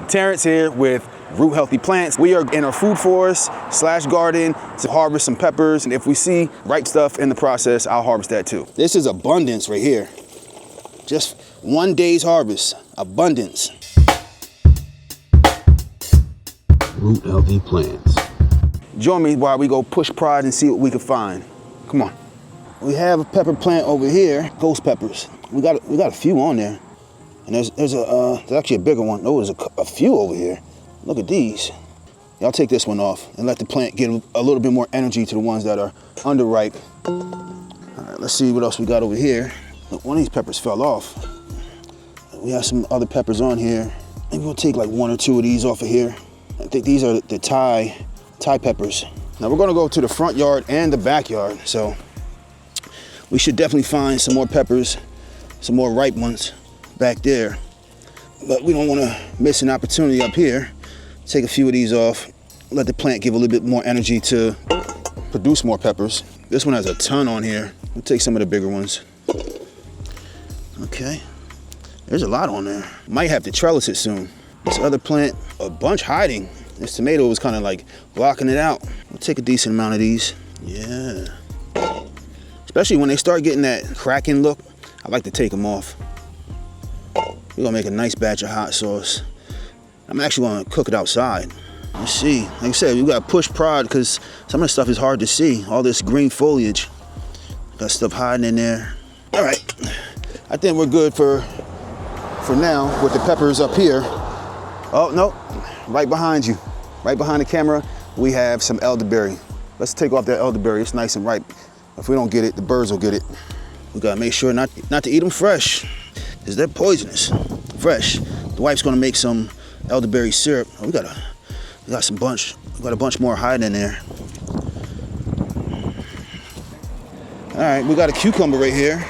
Terrence here with Root Healthy Plants. We are in a food forest / garden to harvest some peppers. And if we see ripe stuff in the process, I'll harvest that too. This is abundance right here. Just 1 day's harvest. Abundance. Root Healthy Plants. Join me while we go push prod and see what we can find. Come on. We have a pepper plant over here, ghost peppers. We got a few on there. And there's actually a bigger one. Oh, there's a few over here. Look at these. Y'all take this one off and let the plant get a little bit more energy to the ones that are underripe. All right, let's see what else we got over here. Look, one of these peppers fell off. We have some other peppers on here. Maybe we'll take like 1 or 2 of these off of here. I think these are the Thai peppers. Now we're gonna go to the front yard and the backyard. So we should definitely find some more peppers, some more ripe ones back there. But we don't wanna miss an opportunity up here. Take a few of these off, let the plant give a little bit more energy to produce more peppers. This one has a ton on here. We'll take some of the bigger ones. Okay, there's a lot on there. Might have to trellis it soon. This other plant, a bunch hiding. This tomato was kind of like blocking it out. We'll take a decent amount of these. Yeah. Especially when they start getting that cracking look, I like to take them off. We're gonna make a nice batch of hot sauce. I'm actually gonna cook it outside. Let's see. Like I said, we gotta push prod because some of the stuff is hard to see. All this green foliage. Got stuff hiding in there. All right. I think we're good for now with the peppers up here. Oh, no. Right behind you. Right behind the camera, we have some elderberry. Let's take off that elderberry. It's nice and ripe. If we don't get it, the birds will get it. We gotta make sure not to eat them fresh, because they're poisonous. Fresh. The wife's gonna make some elderberry syrup. Oh, we got a bunch more hiding in there. All right, we got a cucumber right here.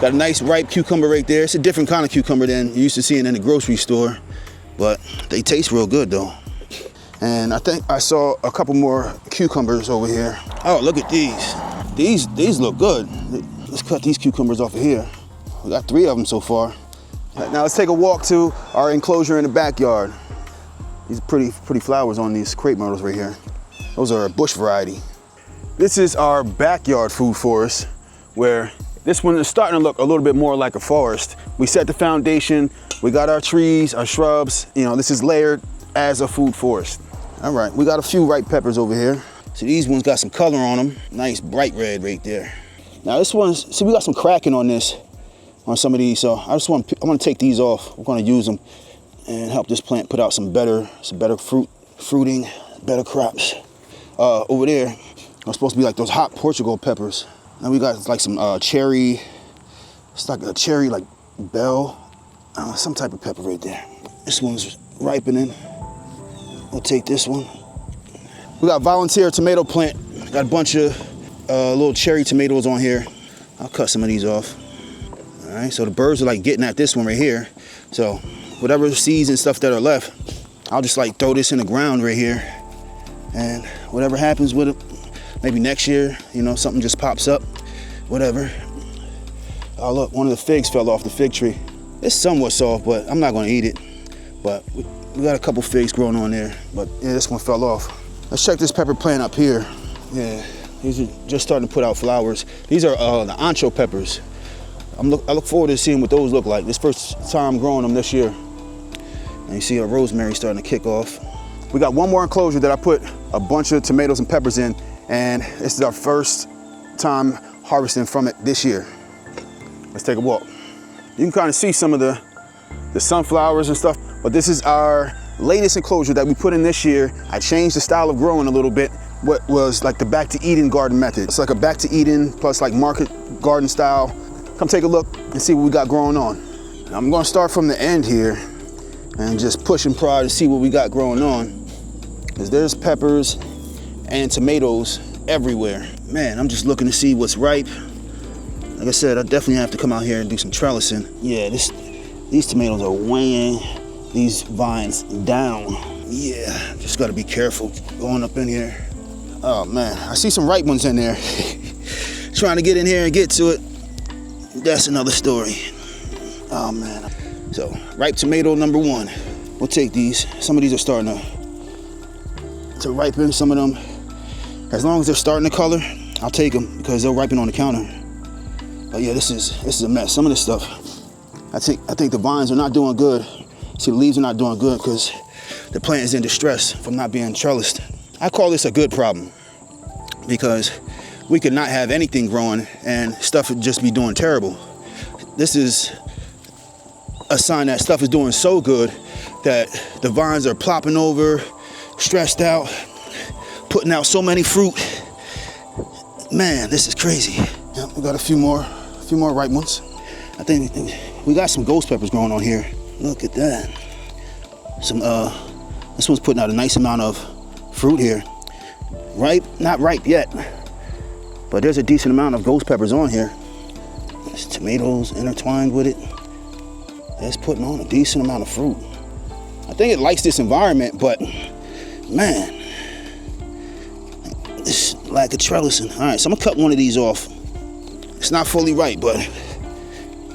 Got a nice ripe cucumber right there. It's a different kind of cucumber than you used to seeing in the grocery store, but they taste real good though. And I think I saw a couple more cucumbers over here. Oh, look at these. These look good. Let's cut these cucumbers off of here. We got 3 of them so far. Now let's take a walk to our enclosure in the backyard. These pretty flowers on these crepe myrtles right here. Those are a bush variety. This is our backyard food forest, where this one is starting to look a little bit more like a forest. We set the foundation, we got our trees, our shrubs. You know, this is layered as a food forest. All right, we got a few ripe peppers over here. So these ones got some color on them. Nice bright red right there. Now this one's, see, we got some cracking on this, on some of these. So I'm gonna take these off. We're gonna use them and help this plant put out some better fruiting, better crops. Over there are supposed to be like those hot Portugal peppers. Now we got like some cherry, it's like a cherry like bell, some type of pepper right there. This one's ripening. We'll take this one. We got volunteer tomato plant. Got a bunch of little cherry tomatoes on here. I'll cut some of these off. All right, so the birds are like getting at this one right here. So whatever seeds and stuff that are left, I'll just like throw this in the ground right here. And whatever happens with it, maybe next year, you know, something just pops up, whatever. Oh look, one of the figs fell off the fig tree. It's somewhat soft, but I'm not gonna eat it. But we got a couple figs growing on there, but yeah, this one fell off. Let's check this pepper plant up here. Yeah, these are just starting to put out flowers. These are the ancho peppers. I look forward to seeing what those look like. This first time growing them this year. And you see our rosemary starting to kick off. We got one more enclosure that I put a bunch of tomatoes and peppers in, and this is our first time harvesting from it this year. Let's take a walk. You can kind of see some of the sunflowers and stuff, but this is our latest enclosure that we put in this year. I changed the style of growing a little bit. What was like the back to Eden garden method. It's like a back to Eden plus like market garden style. Come take a look and see what we got growing on. And I'm gonna start from the end here and just push and prod to see what we got growing on. Because there's peppers and tomatoes everywhere. Man, I'm just looking to see what's ripe. Like I said, I definitely have to come out here and do some trellising. Yeah, these tomatoes are weighing these vines down. Yeah, just gotta be careful going up in here. Oh man, I see some ripe ones in there. Trying to get in here and get to it. That's another story. Oh man. So, ripe tomato number 1. we'll take these. Some of these are starting to ripen, some of them. As long as they're starting to color, I'll take them because they'll ripen on the counter. But yeah, this is a mess. Some of this stuff, I think the vines are not doing good. See, the leaves are not doing good because the plant is in distress from not being trellised. I call this a good problem because we could not have anything growing and stuff would just be doing terrible. This is a sign that stuff is doing so good that the vines are plopping over, stressed out, putting out so many fruit. Man, this is crazy. Yep, we got a few more ripe ones. I think we got some ghost peppers growing on here. Look at that. This one's putting out a nice amount of fruit here. Ripe, not ripe yet, but there's a decent amount of ghost peppers on here. There's tomatoes intertwined with it. It's putting on a decent amount of fruit. I think it likes this environment, but man, this lack of trellising. All right, so I'm gonna cut one of these off. It's not fully ripe, but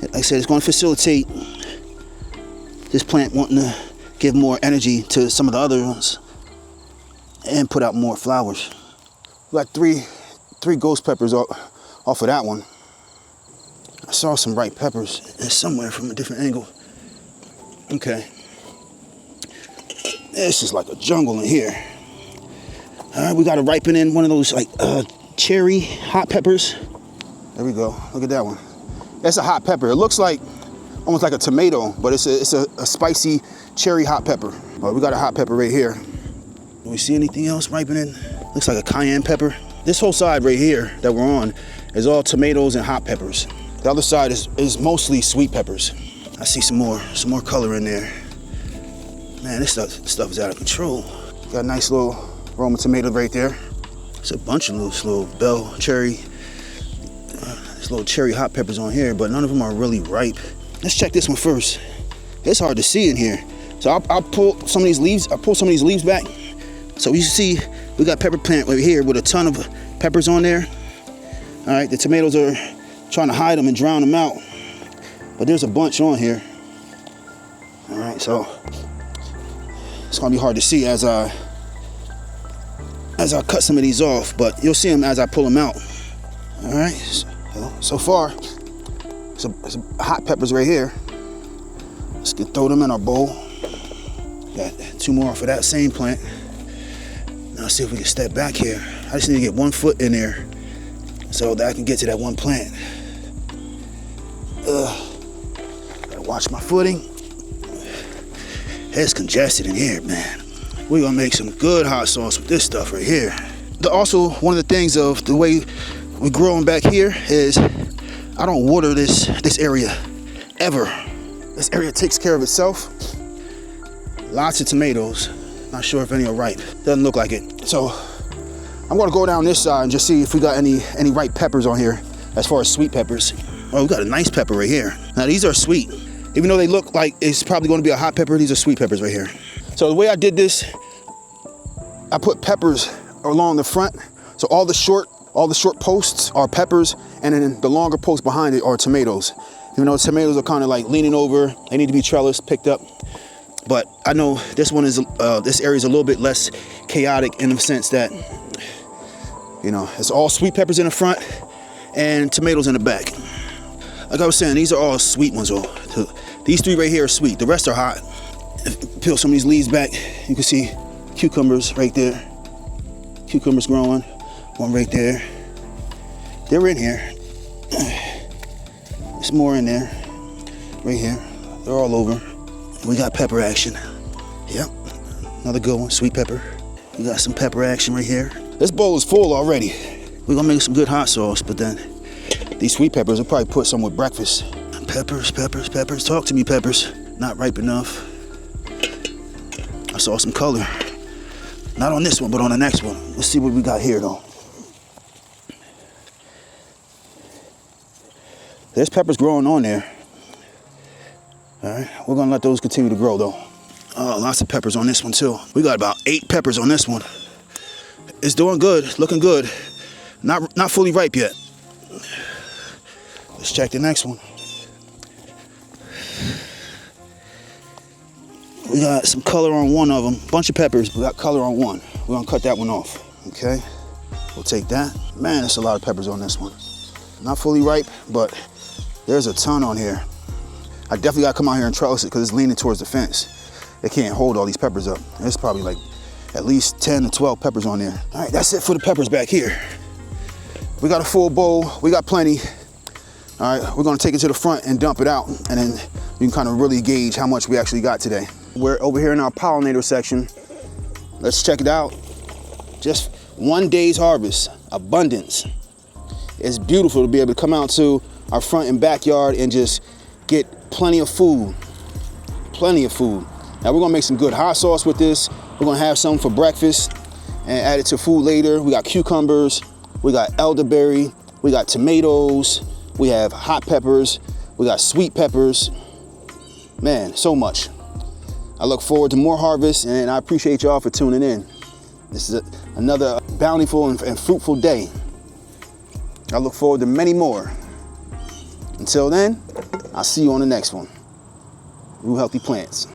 like I said, it's gonna facilitate this plant wanting to give more energy to some of the other ones and put out more flowers. We got three ghost peppers off of that one. I saw some ripe peppers somewhere from a different angle. Okay. This is like a jungle in here. All right, we got to ripen in one of those like cherry hot peppers. There we go. Look at that one. That's a hot pepper. It looks like almost like a tomato, but it's a spicy cherry hot pepper. All right, we got a hot pepper right here. Do we see anything else ripening? Looks like a cayenne pepper. This whole side right here that we're on is all tomatoes and hot peppers. The other side is mostly sweet peppers. I see some more color in there. Man, this stuff is out of control. Got a nice little Roma tomato right there. It's a bunch of little bell cherry, there's little cherry hot peppers on here, but none of them are really ripe. Let's check this one first. It's hard to see in here. So I'll pull some of these leaves. I'll pull some of these leaves back. So you see, we got pepper plant right here with a ton of peppers on there. All right, the tomatoes are trying to hide them and drown them out, but there's a bunch on here. All right, so it's gonna be hard to see as I cut some of these off, but you'll see them as I pull them out. All right, so far, some hot peppers right here. Let's throw them in our bowl. Got 2 more off of that same plant. Now let's see if we can step back here. I just need to get 1 foot in there so that I can get to that one plant. Gotta watch my footing. It's congested in here, man. We're gonna make some good hot sauce with this stuff right here. Also, one of the things of the way we're growing back here is I don't water this area ever. This area takes care of itself. Lots of tomatoes. Not sure if any are ripe. Doesn't look like it. So I'm gonna go down this side and just see if we got any ripe peppers on here as far as sweet peppers. Oh, we got a nice pepper right here. Now these are sweet. Even though they look like it's probably gonna be a hot pepper, these are sweet peppers right here. So the way I did this, I put peppers along the front. So all the short posts are peppers, and then the longer posts behind it are tomatoes. Even though tomatoes are kind of like leaning over, they need to be trellised, picked up. But I know this one is this area is a little bit less chaotic in the sense that, you know, it's all sweet peppers in the front and tomatoes in the back. Like I was saying, these are all sweet ones. So these 3 right here are sweet. The rest are hot. Peel some of these leaves back. You can see cucumbers right there. Cucumbers growing. One right there. They're in here. There's more in there. Right here. They're all over. We got pepper action. Yep. Another good one. Sweet pepper. We got some pepper action right here. This bowl is full already. We're gonna make some good hot sauce, but then these sweet peppers will probably put some with breakfast. Peppers, peppers, peppers. Talk to me, peppers. Not ripe enough. I saw some color. Not on this one, but on the next one. Let's see what we got here, though. There's peppers growing on there. All right, we're gonna let those continue to grow, though. Oh, lots of peppers on this one, too. We got about 8 peppers on this one. It's doing good, looking good. Not fully ripe yet. Let's check the next one. We got some color on one of them. Bunch of peppers, we got color on one. We're gonna cut that one off, okay? We'll take that. Man, there's a lot of peppers on this one. Not fully ripe, but there's a ton on here. I definitely gotta come out here and trellis it because it's leaning towards the fence. It can't hold all these peppers up. There's probably like at least 10 to 12 peppers on there. All right, that's it for the peppers back here. We got a full bowl, we got plenty. All right, we're gonna take it to the front and dump it out, and then you can kind of really gauge how much we actually got today. We're over here in our pollinator section. Let's check it out. Just one day's harvest, abundance. It's beautiful to be able to come out to our front and backyard and just get plenty of food, plenty of food. Now we're gonna make some good hot sauce with this. We're gonna have some for breakfast and add it to food later. We got cucumbers, we got elderberry, we got tomatoes, we have hot peppers, we got sweet peppers. Man, so much. I look forward to more harvest, and I appreciate y'all for tuning in. This is another bountiful and fruitful day. I look forward to many more. Until then, I'll see you on the next one. Rue Healthy Plants.